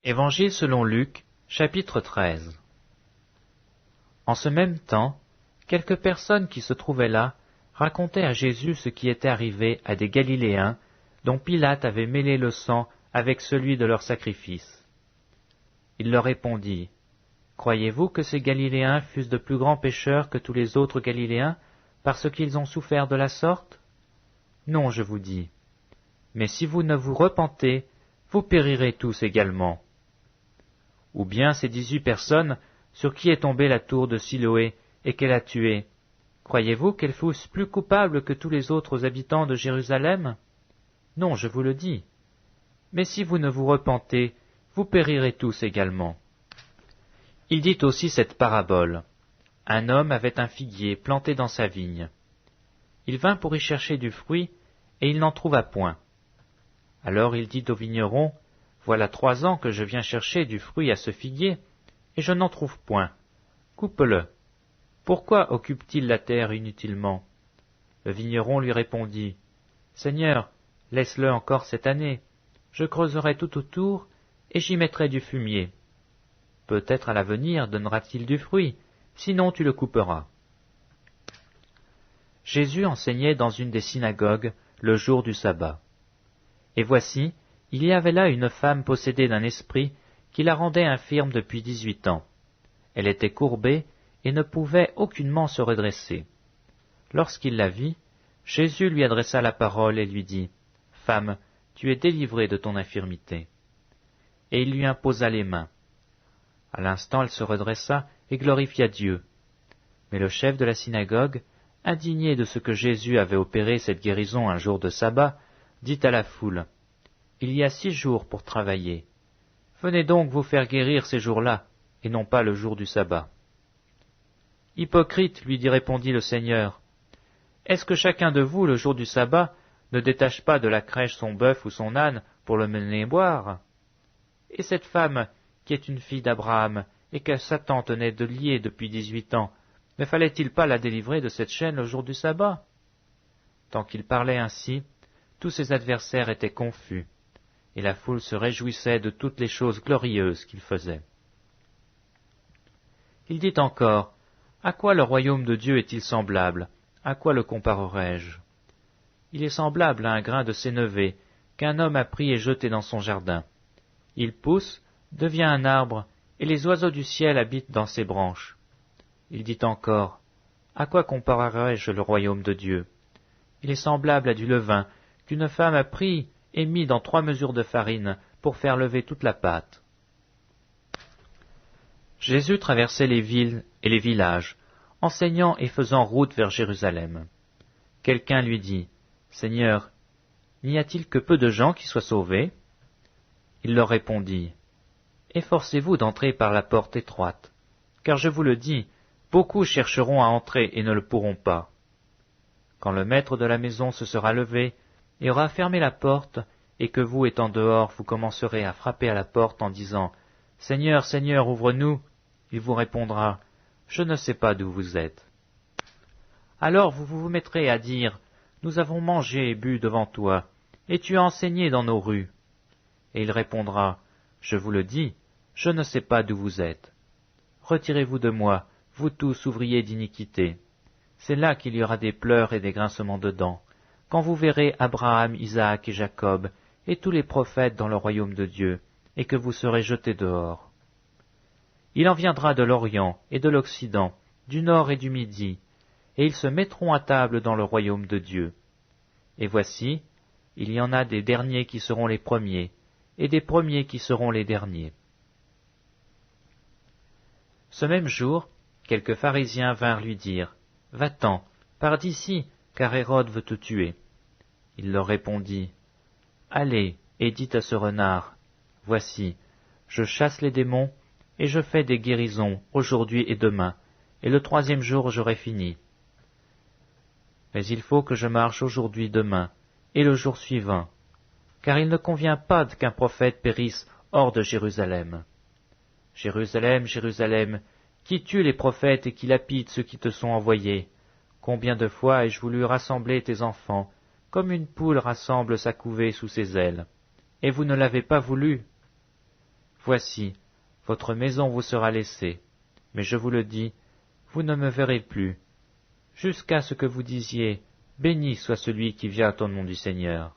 Évangile selon Luc, chapitre 13. En ce même temps, quelques personnes qui se trouvaient là racontaient à Jésus ce qui était arrivé à des Galiléens dont Pilate avait mêlé le sang avec celui de leur sacrifice. Il leur répondit, « Croyez-vous que ces Galiléens fussent de plus grands pécheurs que tous les autres Galiléens parce qu'ils ont souffert de la sorte? Non, je vous dis. Mais si vous ne vous repentez, vous périrez tous également. » Ou bien ces 18 personnes sur qui est tombée la tour de Siloé et qu'elle a tuées, croyez-vous qu'elles fussent plus coupables que tous les autres habitants de Jérusalem? Non, je vous le dis. Mais si vous ne vous repentez, vous périrez tous également. Il dit aussi cette parabole. Un homme avait un figuier planté dans sa vigne. Il vint pour y chercher du fruit, et il n'en trouva point. Alors il dit au vigneron, « Voilà 3 ans que je viens chercher du fruit à ce figuier, et je n'en trouve point. Coupe-le. Pourquoi occupe-t-il la terre inutilement ?» Le vigneron lui répondit, « Seigneur, laisse-le encore cette année. Je creuserai tout autour, et j'y mettrai du fumier. Peut-être à l'avenir donnera-t-il du fruit, sinon tu le couperas. » Jésus enseignait dans une des synagogues le jour du sabbat. Et voici, il y avait là une femme possédée d'un esprit qui la rendait infirme depuis 18 ans. Elle était courbée et ne pouvait aucunement se redresser. Lorsqu'il la vit, Jésus lui adressa la parole et lui dit, « Femme, tu es délivrée de ton infirmité. » Et il lui imposa les mains. À l'instant, elle se redressa et glorifia Dieu. Mais le chef de la synagogue, indigné de ce que Jésus avait opéré cette guérison un jour de sabbat, dit à la foule, « Il y a 6 jours pour travailler. Venez donc vous faire guérir ces jours-là, et non pas le jour du sabbat. » « Hypocrite, lui répondit le Seigneur, est-ce que chacun de vous, le jour du sabbat, ne détache pas de la crèche son bœuf ou son âne pour le mener boire? Et cette femme, qui est une fille d'Abraham, et que Satan tenait de lier depuis 18 ans, ne fallait-il pas la délivrer de cette chaîne le jour du sabbat? » Tant qu'il parlait ainsi, tous ses adversaires étaient confus, et la foule se réjouissait de toutes les choses glorieuses qu'il faisait. Il dit encore, « À quoi le royaume de Dieu est-il semblable? À quoi le comparerai-je? Il est semblable à un grain de sénévé qu'un homme a pris et jeté dans son jardin. Il pousse, devient un arbre, et les oiseaux du ciel habitent dans ses branches. » Il dit encore, « À quoi comparerai-je le royaume de Dieu? Il est semblable à du levain qu'une femme a pris et mis dans 3 mesures de farine pour faire lever toute la pâte. » Jésus traversait les villes et les villages, enseignant et faisant route vers Jérusalem. Quelqu'un lui dit, « Seigneur, n'y a-t-il que peu de gens qui soient sauvés? » Il leur répondit, « Efforcez-vous d'entrer par la porte étroite, car je vous le dis, beaucoup chercheront à entrer et ne le pourront pas. Quand le maître de la maison se sera levé et aura fermé la porte, et que vous, étant dehors, vous commencerez à frapper à la porte en disant, « Seigneur, Seigneur, ouvre-nous !» il vous répondra, « Je ne sais pas d'où vous êtes. » Alors vous vous mettrez à dire, « Nous avons mangé et bu devant toi, et tu as enseigné dans nos rues. » Et il répondra, « Je vous le dis, je ne sais pas d'où vous êtes. Retirez-vous de moi, vous tous ouvriers d'iniquité. » C'est là qu'il y aura des pleurs et des grincements de dents, quand vous verrez Abraham, Isaac et Jacob, et tous les prophètes dans le royaume de Dieu, et que vous serez jetés dehors. Il en viendra de l'Orient et de l'Occident, du Nord et du Midi, et ils se mettront à table dans le royaume de Dieu. Et voici, il y en a des derniers qui seront les premiers, et des premiers qui seront les derniers. Ce même jour, quelques pharisiens vinrent lui dire, « Va-t'en, pars d'ici, car Hérode veut te tuer. » Il leur répondit, « Allez, et dites à ce renard, Voici, je chasse les démons, et je fais des guérisons aujourd'hui et demain, et le 3e jour j'aurai fini. Mais il faut que je marche aujourd'hui, demain, et le jour suivant, car il ne convient pas qu'un prophète périsse hors de Jérusalem. Jérusalem, Jérusalem, qui tue les prophètes et qui lapide ceux qui te sont envoyés. Combien de fois ai-je voulu rassembler tes enfants, comme une poule rassemble sa couvée sous ses ailes, et vous ne l'avez pas voulu. Voici, votre maison vous sera laissée, mais je vous le dis, vous ne me verrez plus, jusqu'à ce que vous disiez, béni soit celui qui vient au nom du Seigneur.